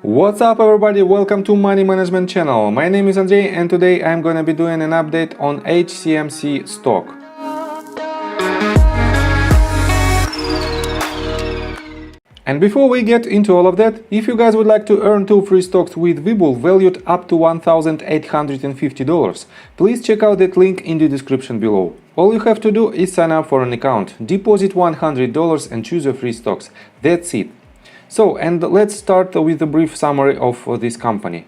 What's up everybody, welcome to Money Management channel. My name is Andrei and today I'm gonna be doing an update on HCMC stock. And before we get into all of that, if you guys would like to earn 2 free stocks with WeBull valued up to $1,850, please check out that link in the description below. All you have to do is sign up for an account, deposit $100 and choose your free stocks. That's it. So, and let's start with a brief summary of this company.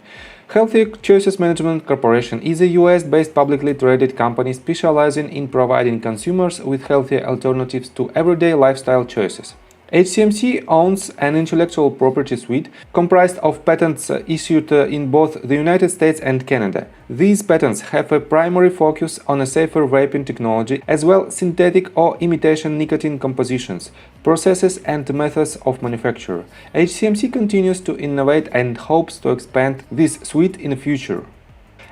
Choices Management Corp is a US-based publicly traded company specializing in providing consumers with healthier alternatives to everyday lifestyle choices. HCMC owns an intellectual property suite comprised of patents issued in both the United States and Canada. These patents have a primary focus on a safer vaping technology as well as synthetic or imitation nicotine compositions, processes and methods of manufacture. HCMC continues to innovate and hopes to expand this suite in the future.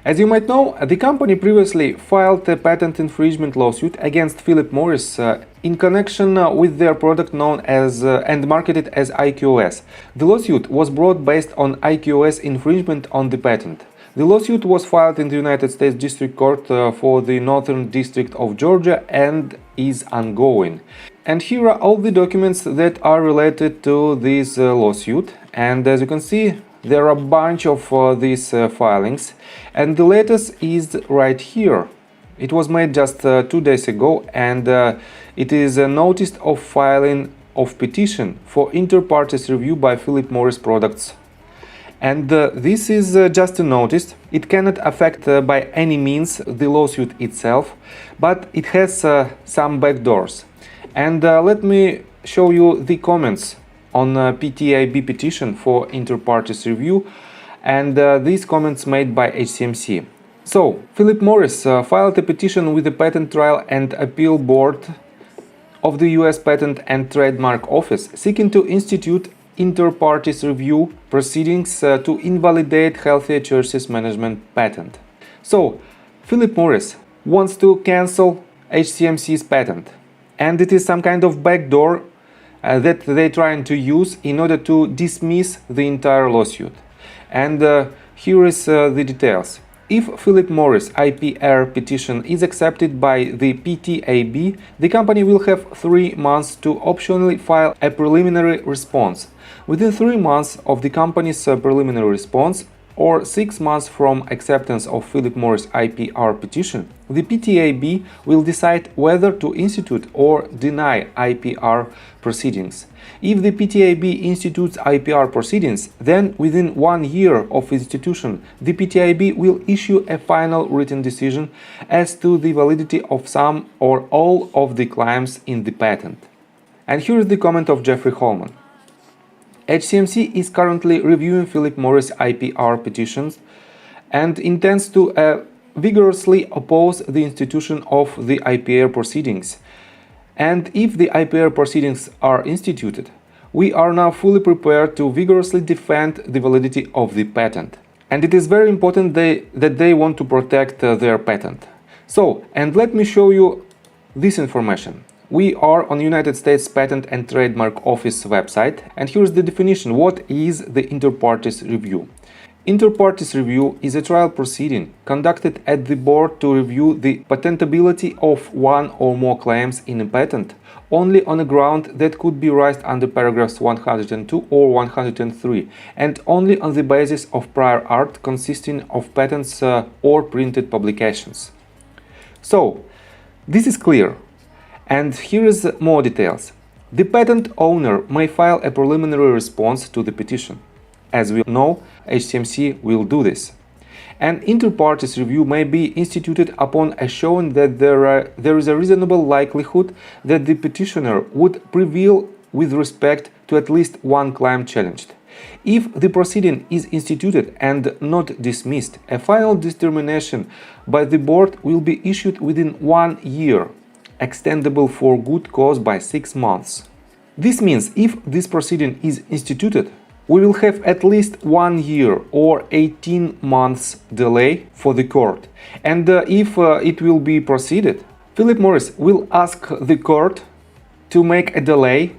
As you might know, the company previously filed a patent infringement lawsuit against Philip Morris in connection with their product known as and marketed as IQOS. The lawsuit was brought based on IQOS infringement on the patent. The lawsuit was filed in the United States District Court for the Northern District of Georgia and is ongoing. And here are all the documents that are related to this lawsuit, and as you can see, there are a bunch of these filings, and the latest is right here. It was made just 2 days ago, and it is a notice of filing of petition for inter-partes review by Philip Morris Products. And this is just a notice. It cannot affect by any means the lawsuit itself, but it has some backdoors. And let me show you the comments on PTAB petition for inter-partes review, and these comments made by HCMC. So, Philip Morris filed a petition with the Patent Trial and Appeal Board of the US Patent and Trademark Office seeking to institute inter-partes review proceedings to invalidate Healthier Choices Management patent. So, Philip Morris wants to cancel HCMC's patent, and it is some kind of backdoor that they're trying to use in order to dismiss the entire lawsuit. And here is the details. If Philip Morris IPR petition is accepted by the PTAB, the company will have 3 months to optionally file a preliminary response. Within 3 months of the company's preliminary response, or 6 months from acceptance of Philip Morris IPR petition, the PTAB will decide whether to institute or deny IPR proceedings. If the PTAB institutes IPR proceedings, then within 1 year of institution, the PTAB will issue a final written decision as to the validity of some or all of the claims in the patent. And here is the comment of Jeffrey Holman. HCMC is currently reviewing Philip Morris IPR petitions and intends to vigorously oppose the institution of the IPR proceedings. And if the IPR proceedings are instituted, we are now fully prepared to vigorously defend the validity of the patent. And it is very important that they want to protect their patent. So, and let me show you this information. We are on United States Patent and Trademark Office website, and here's the definition. What is the inter-partes review? Inter-partes review is a trial proceeding conducted at the board to review the patentability of one or more claims in a patent only on a ground that could be raised under paragraphs 102 or 103 and only on the basis of prior art consisting of patents or printed publications. So, this is clear. And here is more details. The patent owner may file a preliminary response to the petition. As we know, HCMC will do this. An inter-partes review may be instituted upon a showing that there is a reasonable likelihood that the petitioner would prevail with respect to at least one claim challenged. If the proceeding is instituted and not dismissed, a final determination by the board will be issued within 1 year, extendable for good cause by 6 months. This means if this proceeding is instituted, we will have at least 1 year or 18 months delay for the court. And if it will be proceeded, Philip Morris will ask the court to make a delay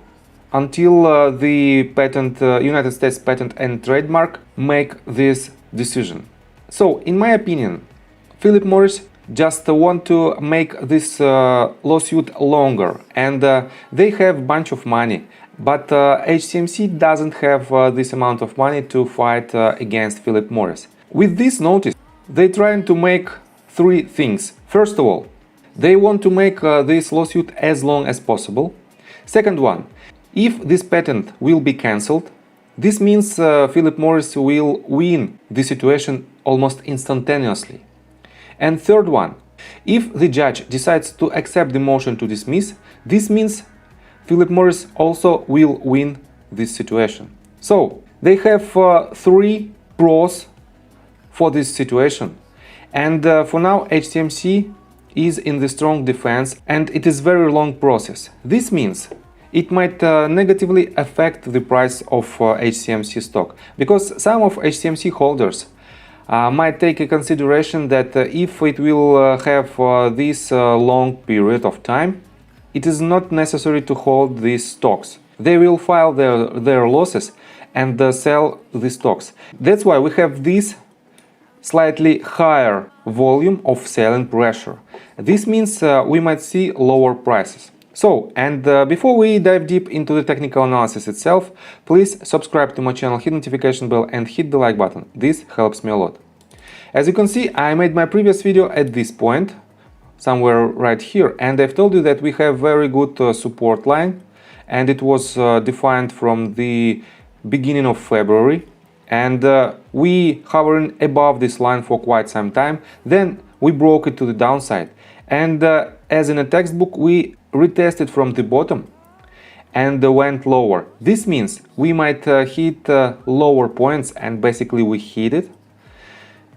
until the patent, United States Patent and Trademark make this decision. So, in my opinion, Philip Morris just want to make this lawsuit longer, and they have a bunch of money, but HCMC doesn't have this amount of money to fight against Philip Morris. With this notice, they're trying to make three things. First of all, they want to make this lawsuit as long as possible. Second one, if this patent will be cancelled, this means Philip Morris will win the situation almost instantaneously. And third one, if the judge decides to accept the motion to dismiss, this means Philip Morris also will win this situation. So they have three pros for this situation. And for now, HCMC is in the strong defense, and it is very long process. This means it might negatively affect the price of HCMC stock, because some of HCMC holders might take a consideration that if it will have this long period of time, it is not necessary to hold these stocks. They will file their losses and sell the stocks. That's why we have this slightly higher volume of selling pressure. This means we might see lower prices. So, and before we dive deep into the technical analysis itself, please subscribe to my channel, hit notification bell and hit the like button. This helps me a lot. As you can see, I made my previous video at this point, somewhere right here, and I've told you that we have very good support line, and it was defined from the beginning of February, and we hovering above this line for quite some time. Then we broke it to the downside, and as in a textbook, we retested from the bottom and went lower. This means we might hit lower points, and basically we hit it.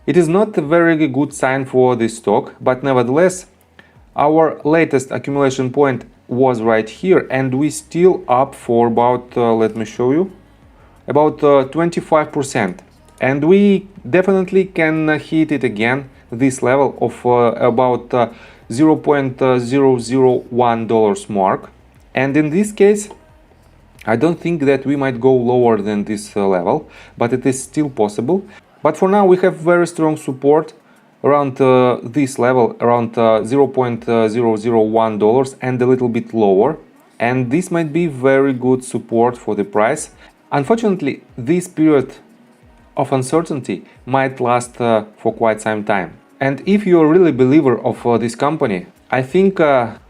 It is not a very good sign for this stock, but nevertheless, our latest accumulation point was right here, and we still up for about, let me show you, about 25%. And we definitely can hit it again, this level of about $0.001 mark. And in this case, I don't think that we might go lower than this level, but it is still possible. But for now, we have very strong support around this level, around $0.001 and a little bit lower. And this might be very good support for the price. Unfortunately, this period of uncertainty might last for quite some time. And if you're really a believer of this company, I think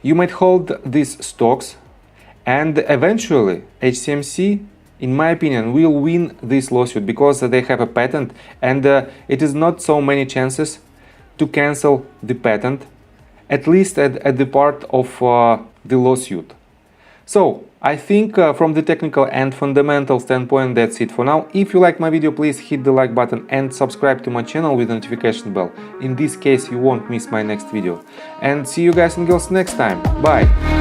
you might hold these stocks, and eventually HCMC, in my opinion, will win this lawsuit because they have a patent, and it is not so many chances to cancel the patent, at least at the part of the lawsuit. So I think from the technical and fundamental standpoint, that's it for now. If you like my video, please hit the like button and subscribe to my channel with the notification bell. In this case, you won't miss my next video. And see you guys and girls next time. Bye!